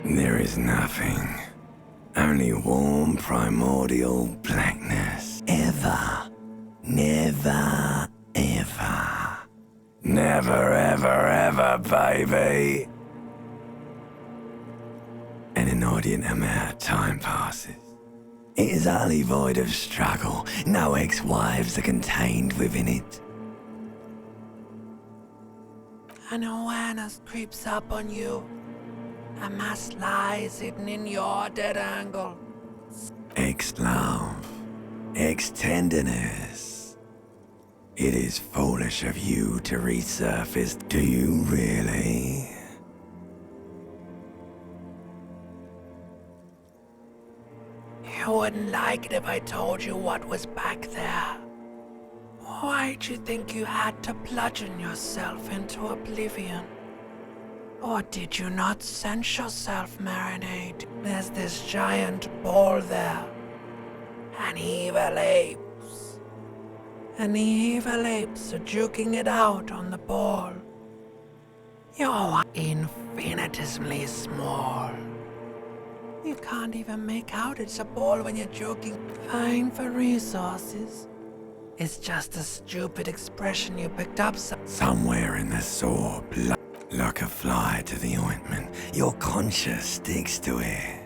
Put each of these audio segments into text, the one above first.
There is nothing. Only warm primordial blackness. Ever. Never, ever. Never, ever, ever, baby. An inordinate amount of time passes. It is utterly void of struggle. No ex-wives are contained within it. An awareness creeps up on you. A mass lies hidden in your dead angle. Ex-love. Ex-tenderness. It is foolish of you to resurface. Do you really? You wouldn't like it if I told you what was back there. Why'd you think you had to bludgeon yourself into oblivion? Or did you not sense yourself marinate? There's this giant ball there. An evil apes. And the evil apes are juking it out on the ball. You're infinitesimally small. You can't even make out it's a ball when you're joking. Vying for resources. It's just a stupid expression you picked up somewhere in the saw, like a fly to the ointment. Your conscience sticks to it.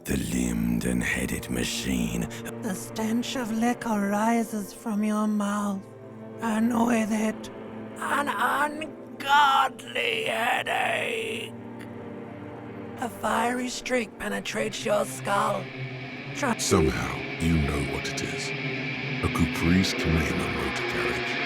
The limbed and headed machine. The stench of liquor rises from your mouth, and with it, an ungodly headache. A fiery streak penetrates your skull. Somehow, you know what it is. A Caprice Canema motor carriage.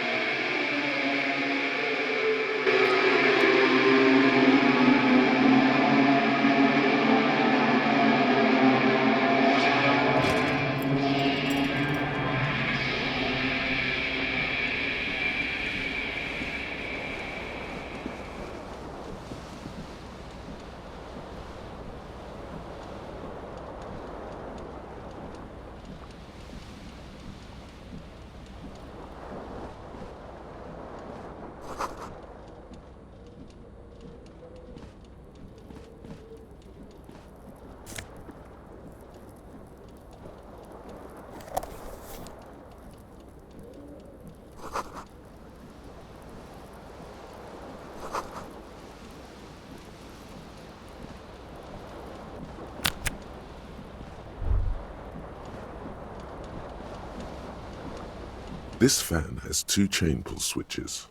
This fan has two chain pull switches.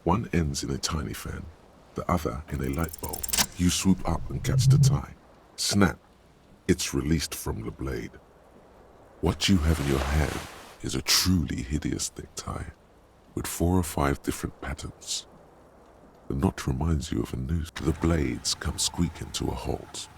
One ends in a tiny fan, the other in a light bulb. You swoop up and catch the tie. Snap! It's released from the blade. What you have in your hand is a truly hideous necktie, with 4 or 5 different patterns. The knot reminds you of a noose. The blades come squeaking to a halt.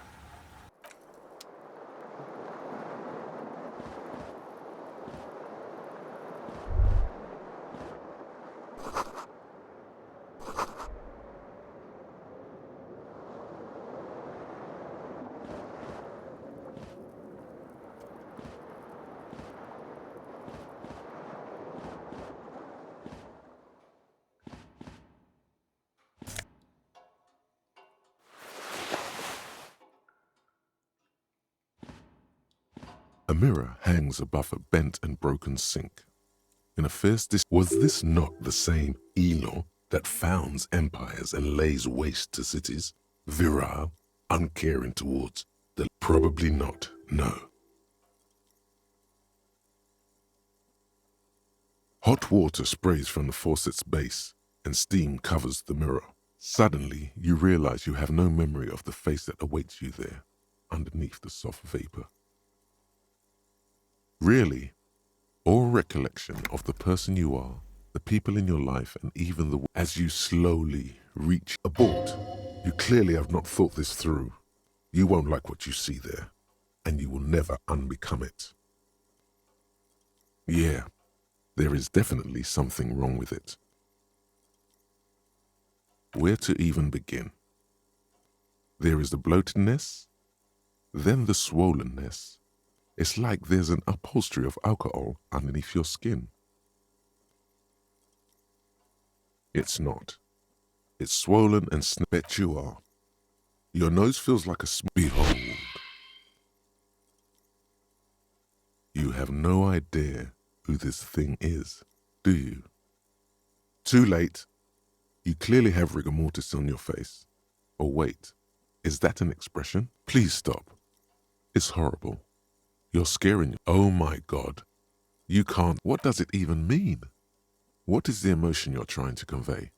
A mirror hangs above a bent and broken sink. In a fierce was this not the same Elo that founds empires and lays waste to cities? Virile, uncaring towards the... Probably not, no. Hot water sprays from the faucet's base, and steam covers the mirror. Suddenly, you realize you have no memory of the face that awaits you there, underneath the soft vapor. Really, all recollection of the person you are, the people in your life, and even the... As you slowly reach abort, you clearly have not thought this through. You won't like what you see there, and you will never unbecome it. Yeah, there is definitely something wrong with it. Where to even begin? There is the bloatedness, then the swollenness. It's like there's an upholstery of alcohol underneath your skin. It's not. It's swollen and bet you are. Your nose feels like behold. You have no idea who this thing is, do you? Too late. You clearly have rigor mortis on your face. Oh wait, is that an expression? Please stop. It's horrible. You're scaring. Oh my God. You can't. What does it even mean? What is the emotion you're trying to convey?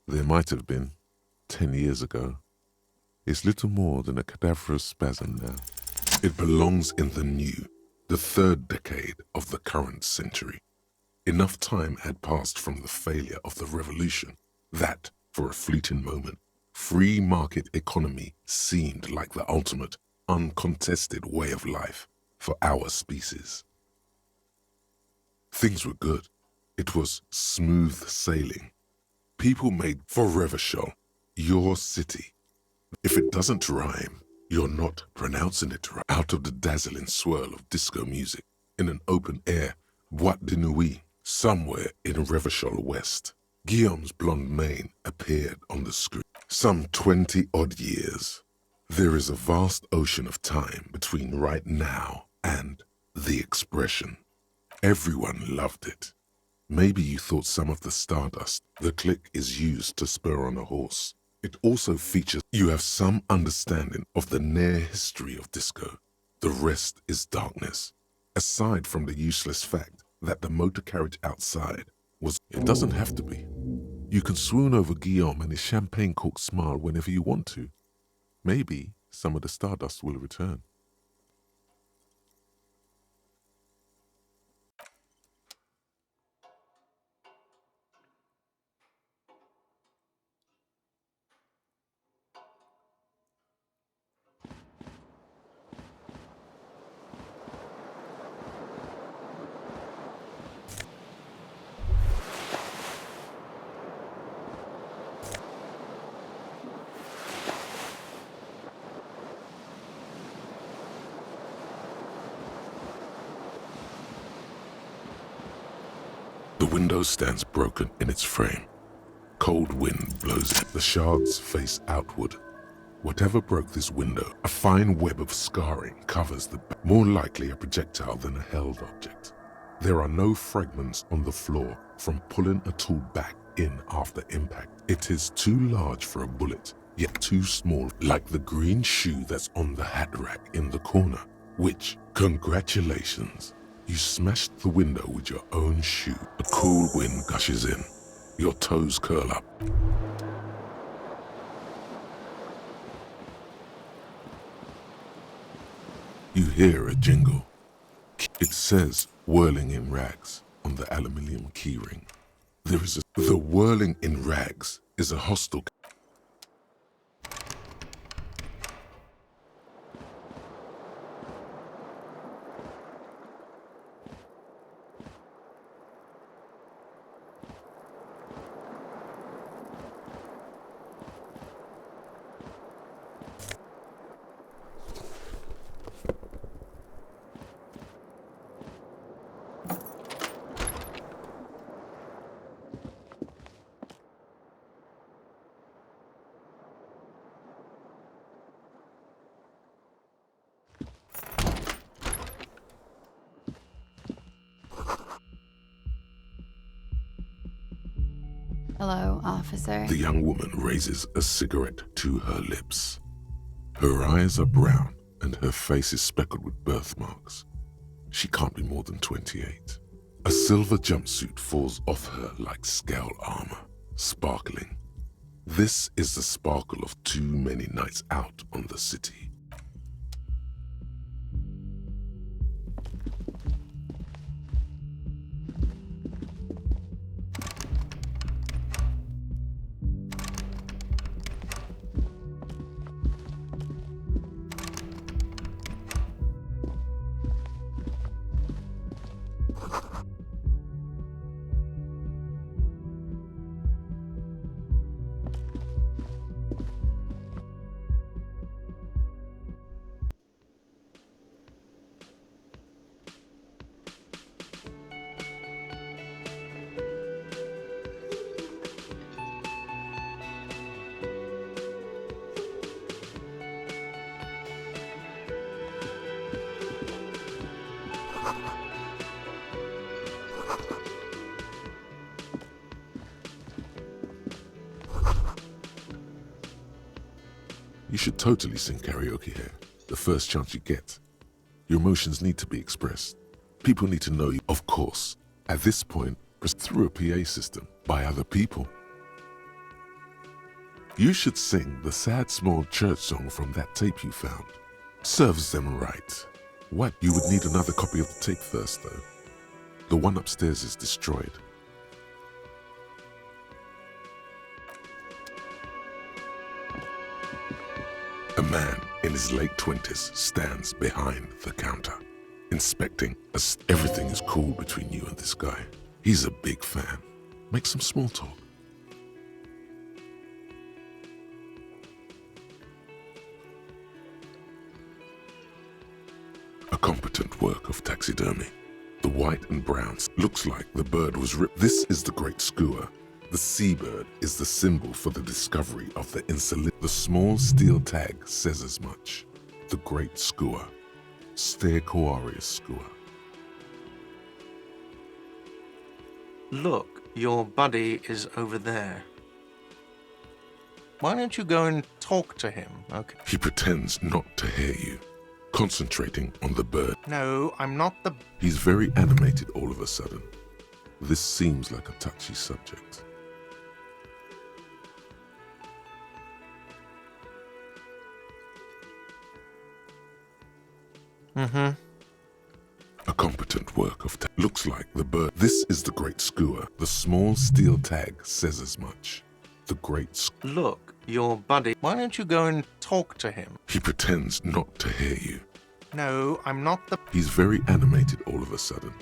There might have been 10 years ago. It's little more than a cadaverous spasm now. It belongs in the new, the third decade of the current century. Enough time had passed from the failure of the revolution that, for a fleeting moment, free market economy seemed like the ultimate, uncontested way of life for our species. Things were good. It was smooth sailing. People made forever show. Your city. If it doesn't rhyme, you're not pronouncing it right. Out of the dazzling swirl of disco music, in an open air boîte de nuit, somewhere in Revachol West, Guillaume's blonde mane appeared on the screen. Some 20-odd years. There is a vast ocean of time between right now and the expression. Everyone loved it. Maybe you thought some of the stardust the click is used to spur on a horse. It also features you have some understanding of the near history of disco. The rest is darkness. Aside from the useless fact that the motor carriage outside was... It doesn't have to be. You can swoon over Guillaume and his champagne cork smile whenever you want to. Maybe some of the stardust will return. The window stands broken in its frame. Cold wind blows in. The shards face outward. Whatever broke this window, a fine web of scarring covers the back, more likely a projectile than a held object. There are no fragments on the floor from pulling a tool back in after impact. It is too large for a bullet, yet too small, like the green shoe that's on the hat rack in the corner, which, congratulations, you smashed the window with your own shoe. A cool wind gushes in. Your toes curl up. You hear a jingle. It says whirling in rags on the aluminium keyring. The whirling in rags is a hostile. Hello, officer. The young woman raises a cigarette to her lips. Her eyes are brown and her face is speckled with birthmarks. She can't be more than 28. A silver jumpsuit falls off her like scale armor, sparkling. This is the sparkle of too many nights out on the city. should totally sing karaoke here, the first chance you get. Your emotions need to be expressed. People need to know you, of course. At this point, press through a PA system by other people. You should sing the sad small church song from that tape you found. Serves them right. What? You would need another copy of the tape first, though. The one upstairs is destroyed. A man in his late 20s stands behind the counter, inspecting as everything is cool between you and this guy. He's a big fan. Make some small talk. A competent work of taxidermy. The white and browns looks like the bird was ripped. This is the great skua. The seabird is the symbol for the discovery of the insolent. The small steel tag says as much. The great skua. Stegosaurus skua. Look, your buddy is over there. Why don't you go and talk to him, okay? He pretends not to hear you, concentrating on the bird. No, I'm not the... He's very animated all of a sudden. This seems like a touchy subject. A competent work of looks like the bird. This is the great skua. The small steel tag says as much. The great Look, your buddy. Why don't you go and talk to him? He pretends not to hear you. No, I'm not the... He's very animated all of a sudden.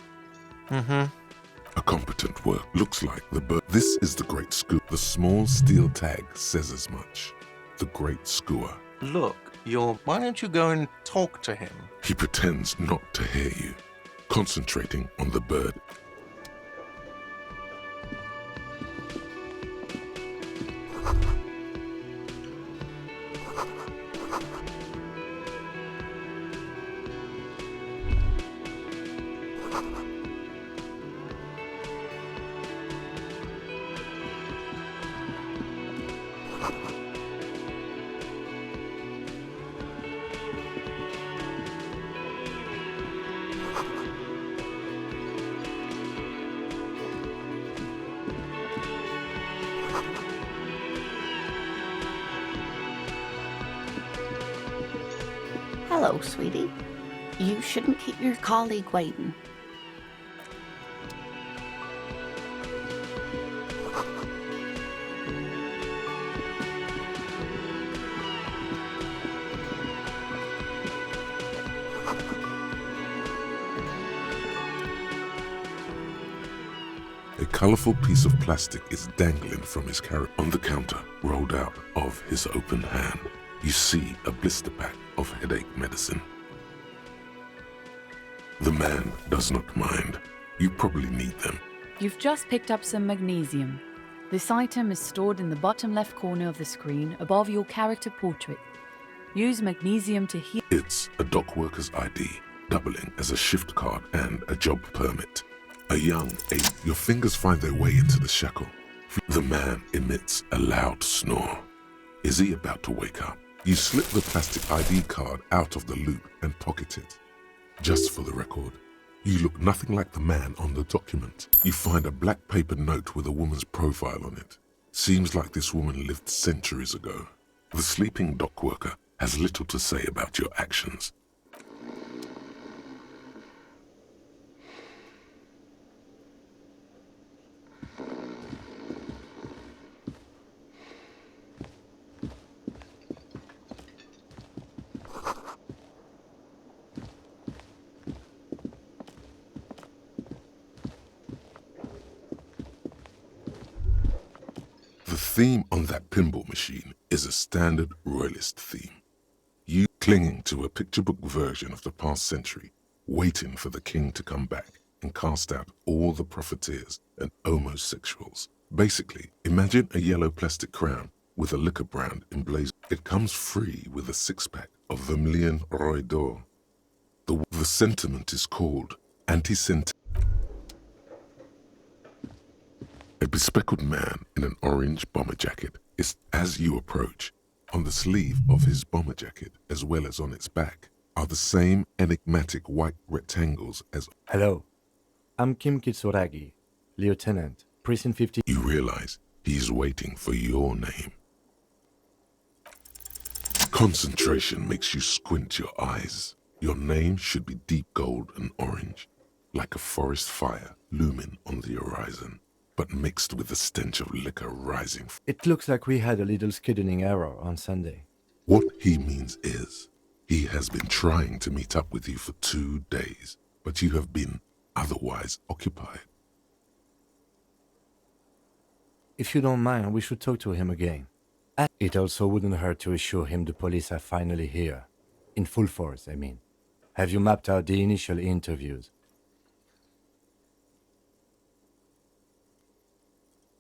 A competent work looks like the bird. This is the great skua. The small steel tag says as much. The great skua. Look, your... Why don't you go and talk to him? He pretends not to hear you, concentrating on the bird. Hello, sweetie. You shouldn't keep your colleague waiting. A colorful piece of plastic is dangling from his carrot on the counter, rolled out of his open hand. You see a blister pack of headache medicine. The man does not mind. You probably need them. You've just picked up some magnesium. This item is stored in the bottom left corner of the screen above your character portrait. Use magnesium to heal. It's a dock worker's ID, doubling as a shift card and a job permit. A young ape. Your fingers find their way into the shackle. The man emits a loud snore. Is he about to wake up? You slip the plastic ID card out of the loop and pocket it. Just for the record, you look nothing like the man on the document. You find a black paper note with a woman's profile on it. Seems like this woman lived centuries ago. The sleeping dock worker has little to say about your actions. The theme on that pinball machine is a standard royalist theme. You clinging to a picture book version of the past century, waiting for the king to come back and cast out all the profiteers and homosexuals. Basically, imagine a yellow plastic crown with a liquor brand emblazoned. It comes free with a six-pack of Vermilion Roy d'Or. The sentiment is called anti-sentiment. A bespectacled man in an orange bomber jacket is as you approach. On the sleeve of his bomber jacket, as well as on its back, are the same enigmatic white rectangles as... Hello, I'm Kim Kitsuragi, Lieutenant, Precinct 50. You realize he's waiting for your name. Concentration makes you squint your eyes. Your name should be deep gold and orange, like a forest fire looming on the horizon, but mixed with the stench of liquor rising. It looks like we had a little scheduling error on Sunday. What he means is, he has been trying to meet up with you for 2 days, but you have been otherwise occupied. If you don't mind, we should talk to him again. It also wouldn't hurt to assure him the police are finally here. In full force, I mean. Have you mapped out the initial interviews?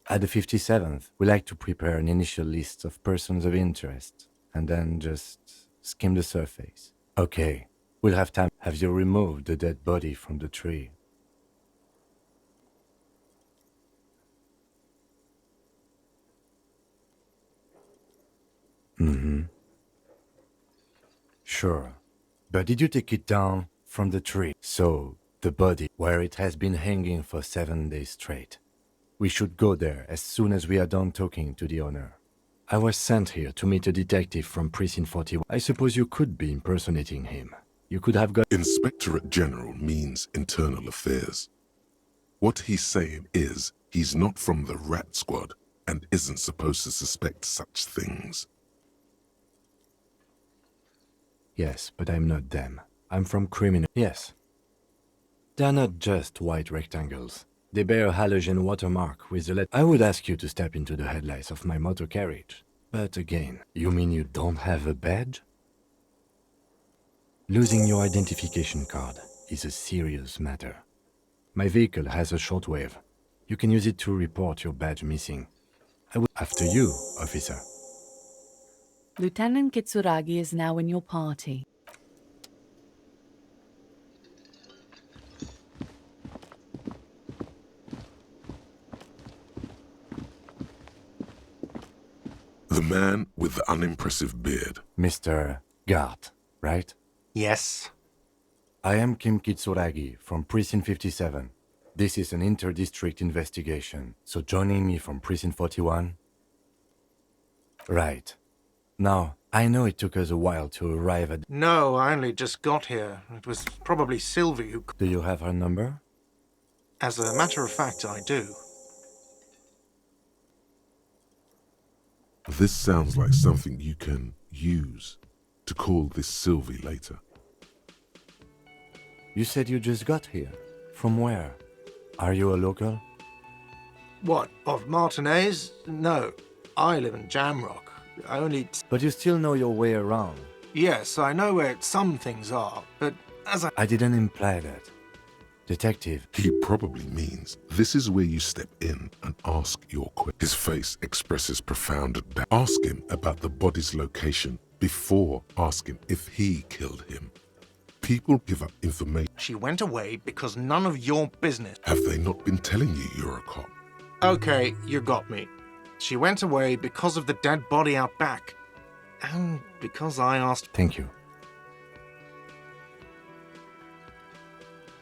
At the 57th, we like to prepare an initial list of persons of interest, and then just skim the surface. Okay, we'll have time. Have you removed the dead body from the tree? Sure. But did you take it down from the tree? So, the body, where it has been hanging for 7 days straight. We should go there as soon as we are done talking to the owner. I was sent here to meet a detective from Precinct 41. I suppose you could be impersonating him. You could have got... Inspectorate General means internal affairs. What he's saying is, he's not from the rat squad and isn't supposed to suspect such things. Yes, but I'm not them. I'm from criminal... Yes. They're not just white rectangles. They bear a halogen watermark with the I would ask you to step into the headlights of my motor carriage. But again, you mean you don't have a badge? Losing your identification card is a serious matter. My vehicle has a shortwave. You can use it to report your badge missing. After you, officer. Lieutenant Kitsuragi is now in your party. The man with the unimpressive beard. Mr. Gart, right? Yes. I am Kim Kitsuragi from Precinct 57. This is an inter-district investigation, so joining me from Precinct 41? Right. Now, I know it took us a while to arrive at... No, I only just got here. It was probably Sylvie who... Do you have her number? As a matter of fact, I do. This sounds like something you can use to call this Sylvie later. You said you just got here. From where? Are you a local? What, of Martinez? No, I live in Jamrock. I only... But you still know your way around. Yes, I know where some things are, but as I didn't imply that. Detective. He probably means this is where you step in and ask your question. His face expresses profound doubt. Ask him about the body's location before asking if he killed him. People give up information. She went away because none of your business. Have they not been telling you you're a cop? Okay, you got me. She went away because of the dead body out back. And because I asked... Thank you.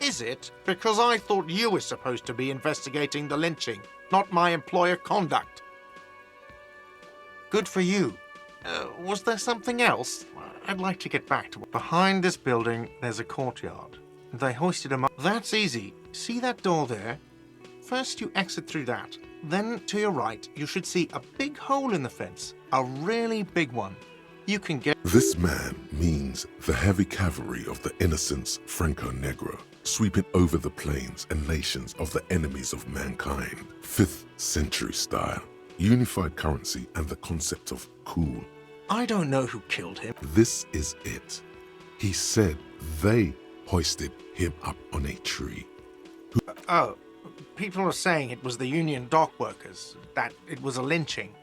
Is it? Because I thought you were supposed to be investigating the lynching, not my employer conduct. Good for you. Was there something else? I'd like to get back to... Behind this building, there's a courtyard. They hoisted a... That's easy. See that door there? First you exit through that. Then, to your right, you should see a big hole in the fence. A really big one. You can get... This man means the heavy cavalry of the innocents Franco-Negro, sweeping over the plains and nations of the enemies of mankind. 5th century style, unified currency and the concept of cool. I don't know who killed him. This is it. He said they hoisted him up on a tree. Oh, people are saying it was the union dock workers, that it was a lynching.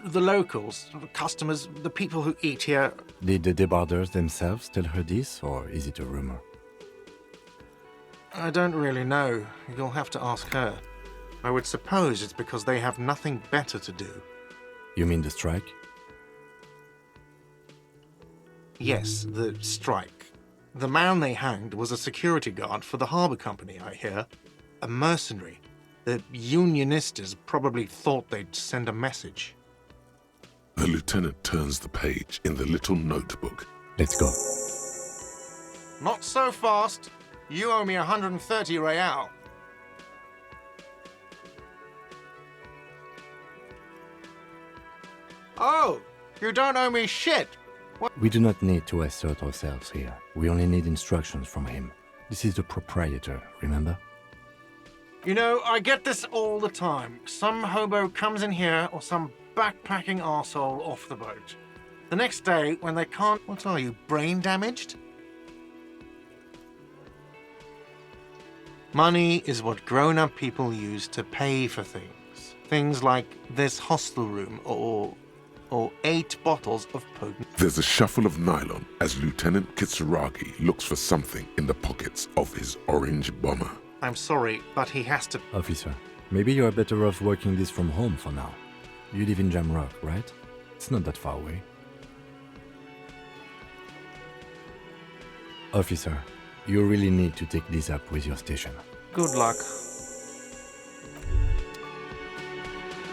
The locals, the customers, the people who eat here... Did the debarders themselves tell her this, or is it a rumor? I don't really know. You'll have to ask her. I would suppose it's because they have nothing better to do. You mean the strike? Yes, the strike. The man they hanged was a security guard for the harbour company, I hear. A mercenary. The unionistas probably thought they'd send a message. The lieutenant turns the page in the little notebook. Let's go. Not so fast. You owe me 130 real. Oh, you don't owe me shit. We do not need to assert ourselves here. We only need instructions from him. This is the proprietor, remember? You know, I get this all the time. Some hobo comes in here or some backpacking arsehole off the boat. The next day, when they can't... What are you, brain damaged? Money is what grown-up people use to pay for things. Things like this hostel room or 8 bottles of potent... There's a shuffle of nylon as Lieutenant Kitsuragi looks for something in the pockets of his orange bomber. I'm sorry, but he has to... Officer, maybe you are better off working this from home for now. You live in Jamrock, right? It's not that far away. Officer, you really need to take this up with your station. Good luck.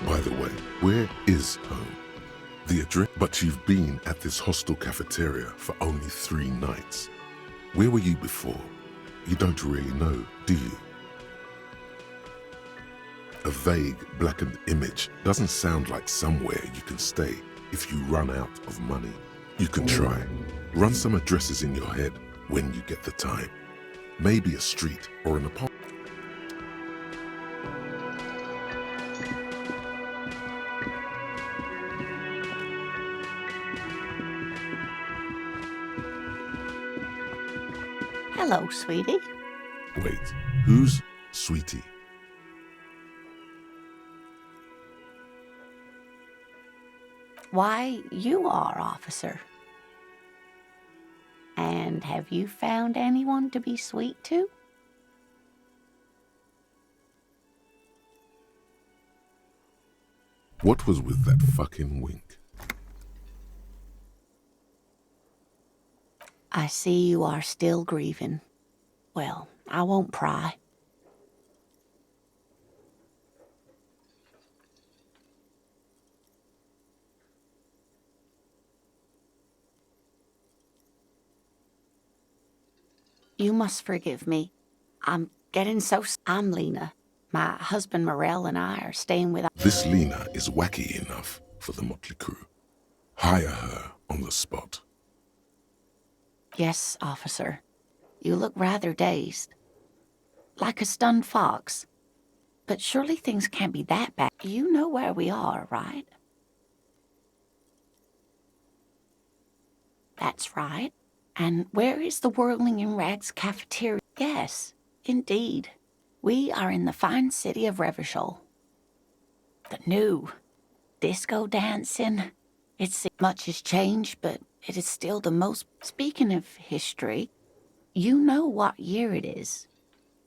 By the way, where is home? The address? But you've been at this hostel cafeteria for only 3 nights. Where were you before? You don't really know, do you? A vague, blackened image doesn't sound like somewhere you can stay if you run out of money. You can try. Run some addresses in your head when you get the time. Maybe a street or an apartment. Hello, sweetie. Wait, who's Sweetie? Why, you are, officer. And have you found anyone to be sweet to? What was with that fucking wink? I see you are still grieving. Well, I won't pry. You must forgive me. I'm getting so... I'm Lena. My husband Morel and I are staying with... This Lena is wacky enough for the motley crew. Hire her on the spot. Yes, officer. You look rather dazed. Like a stunned fox. But surely things can't be that bad. You know where we are, right? That's right. And where is the Whirling in Rags cafeteria? Yes, indeed. We are in the fine city of Revachol. The new disco dancing. Much has changed, but it is still the most... Speaking of history, you know what year it is,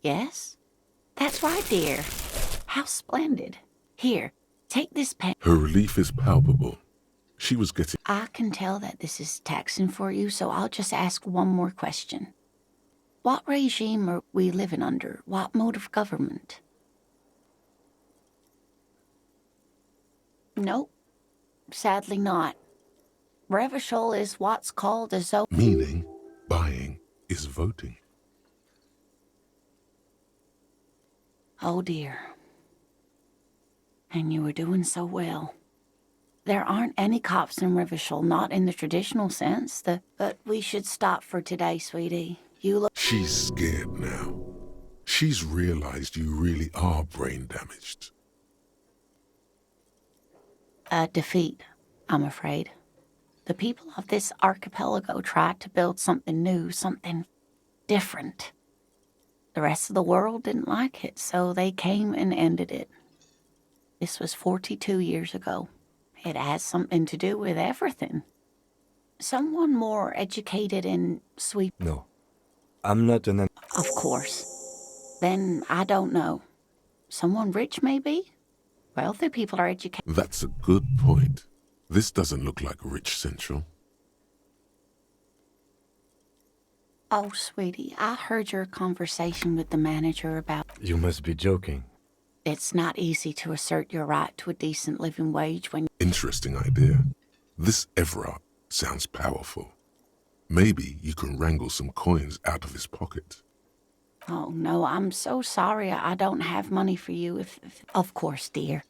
yes? That's right, dear. How splendid. Here, take this pen. Her relief is palpable. She was getting... I can tell that this is taxing for you, so I'll just ask one more question. What regime are we living under? What mode of government? Nope. Sadly not. Revachol is what's called a zone. Meaning, buying is voting. Oh dear. And you were doing so well. There aren't any cops in Revachol, not in the traditional sense. But we should stop for today, sweetie. You look... She's scared now. She's realized you really are brain damaged. A defeat, I'm afraid. The people of this archipelago tried to build something new, something different. The rest of the world didn't like it, so they came and ended it. This was 42 years ago. It has something to do with everything. Someone more educated in sweep... No, I'm not an... Of course. Then I don't know. Someone rich, maybe? Wealthy people are educated. That's a good point. This doesn't look like Rich Central. Oh, sweetie, I heard your conversation with the manager about You must be joking. it's not easy to assert your right to a decent living wage when Interesting idea. This Everard sounds powerful. Maybe you can wrangle some coins out of his pocket. Oh, no, I'm so sorry. I don't have money for you if... Of course, dear.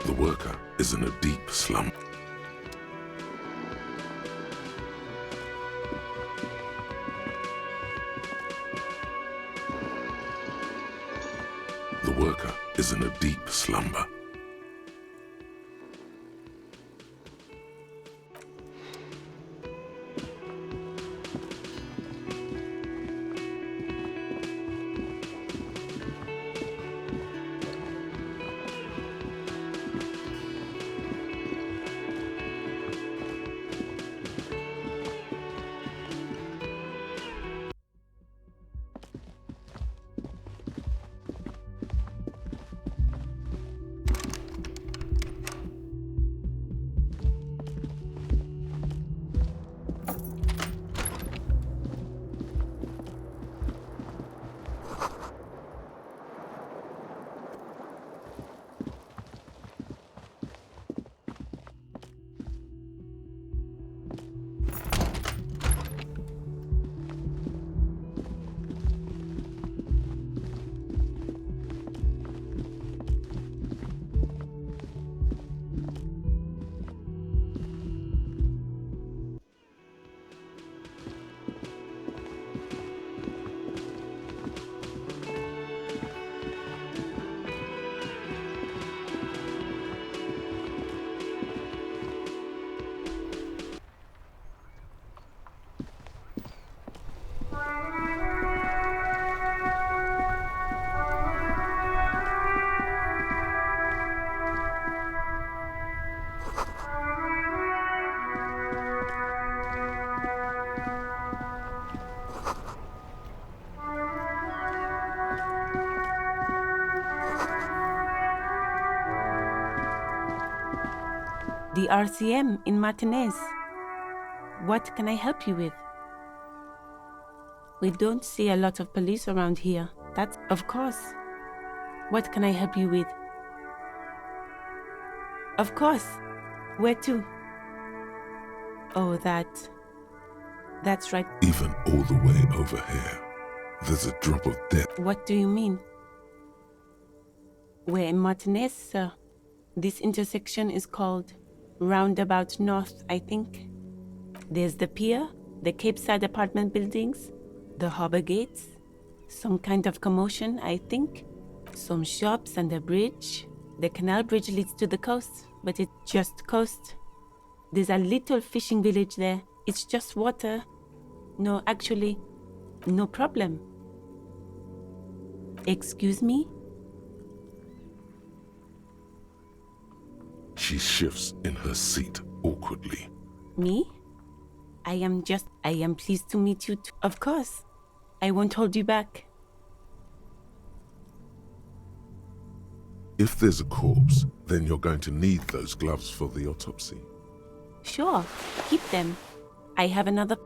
The worker is in a deep slump. The worker is in a deep slumber. The RCM in Martinez. What can I help you with? We don't see a lot of police around here. That's of course. What can I help you with? Of course. Where to? Oh, that's right. Even all the way over here, there's a drop of death. What do you mean? We're in Martinez, sir. This intersection is called Roundabout North, I think. There's the pier, the Cape Side apartment buildings, the harbor gates, some kind of commotion, I think, some shops and a bridge. The canal bridge leads to the coast, but it's just coast. There's a little fishing village there. It's just water. No, actually, no problem. Excuse me? She shifts in her seat awkwardly. Me? I am pleased to meet you too. Of course. I won't hold you back. If there's a corpse, then you're going to need those gloves for the autopsy. Sure, keep them. I have another.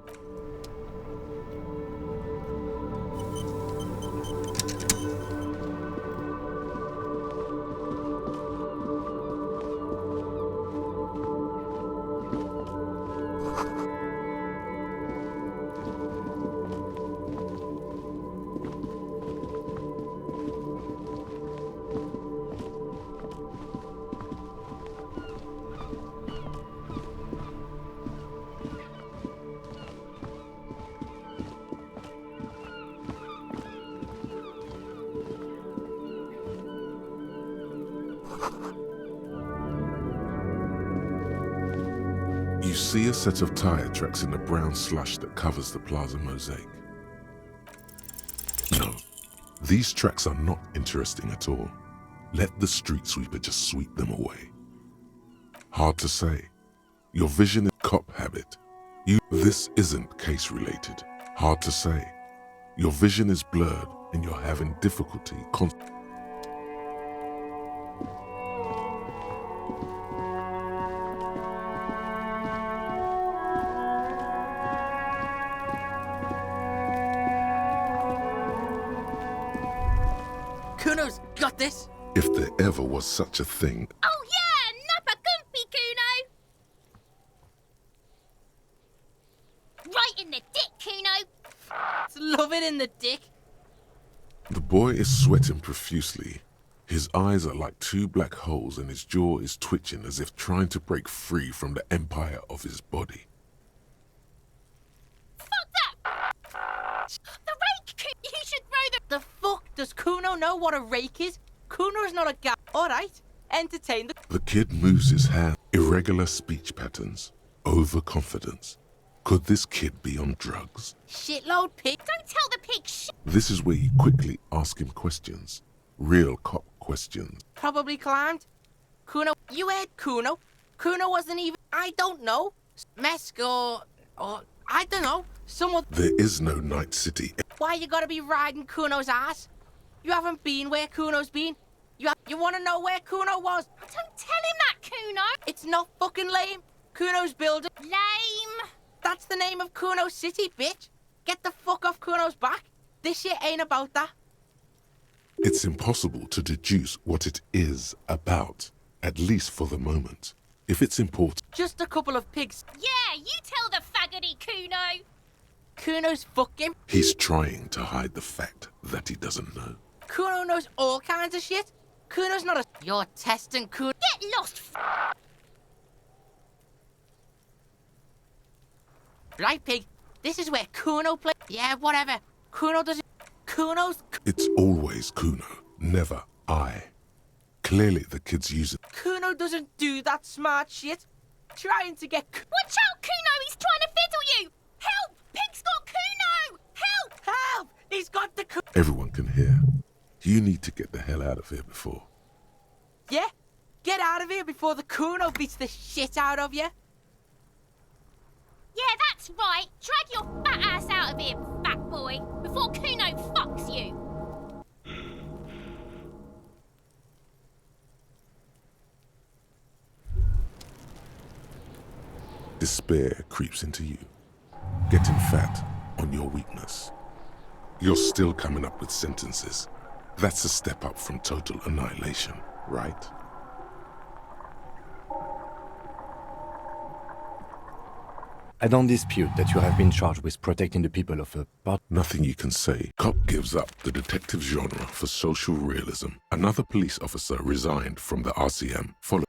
You see a set of tire tracks in the brown slush that covers the plaza mosaic. No, these tracks are not interesting at all. Let the street sweeper just sweep them away. Hard to say. Your vision is cop habit. This isn't case related. Hard to say. Your vision is blurred and you're having difficulty Kuno's got this. if there ever was such a thing. Oh yeah, Nappa Gumpy, Kuno! Right in the dick, Kuno! Love it in the dick. The boy is sweating profusely. His eyes are like two black holes and his jaw is twitching as if trying to break free from the empire of his body. Fuck that! The rake, you should throw The fuck? Does Kuno know what a rake is? Kuno's not a guy. Alright, entertain the... The kid moves his hand, irregular speech patterns, overconfidence. Could this kid be on drugs? Shitload pig. Don't tell the pig shit! This is where you quickly ask him questions. Real cop questions. Probably climbed. Kuno, you heard Kuno. Kuno wasn't even... I don't know. Mesk or I don't know. Someone... There is no Night City. Why you gotta be riding Kuno's ass? You haven't been where Kuno's been. You wanna know where Kuno was? Don't tell him that, Kuno! It's not fucking lame. Kuno's building... Lame! That's the name of Kuno City, bitch. Get the fuck off Kuno's back. This shit ain't about that. It's impossible to deduce what it is about, at least for the moment. If it's important, Just a couple of pigs. Yeah, you tell the faggoty, Kuno! Kuno's fucking... he's trying to hide the fact that he doesn't know. Kuno knows all kinds of shit. Kuno's not a... You're testing Kuno... Get lost, Right, pig. This is where Kuno plays... Yeah, whatever. Kuno doesn't... Kuno's... It's always Kuno, never I. Clearly the kid's using... Kuno doesn't do that smart shit. Trying to get... Watch out, Kuno! He's trying to fiddle you! Help! Pig's got Kuno! Help! Help! He's got the... Everyone can hear. You need to get the hell out of here before. Yeah? Get out of here before the Kuno beats the shit out of you. Yeah, that's right. Drag your fat ass out of here, fat boy, before Kuno fucks you. Despair creeps into you, getting fat on your weakness. You're still coming up with sentences. That's a step up from total annihilation, right? I don't dispute that you have been charged with protecting the people of a part. Nothing you can say. Cop gives up the detective genre for social realism. Another police officer resigned from the RCM following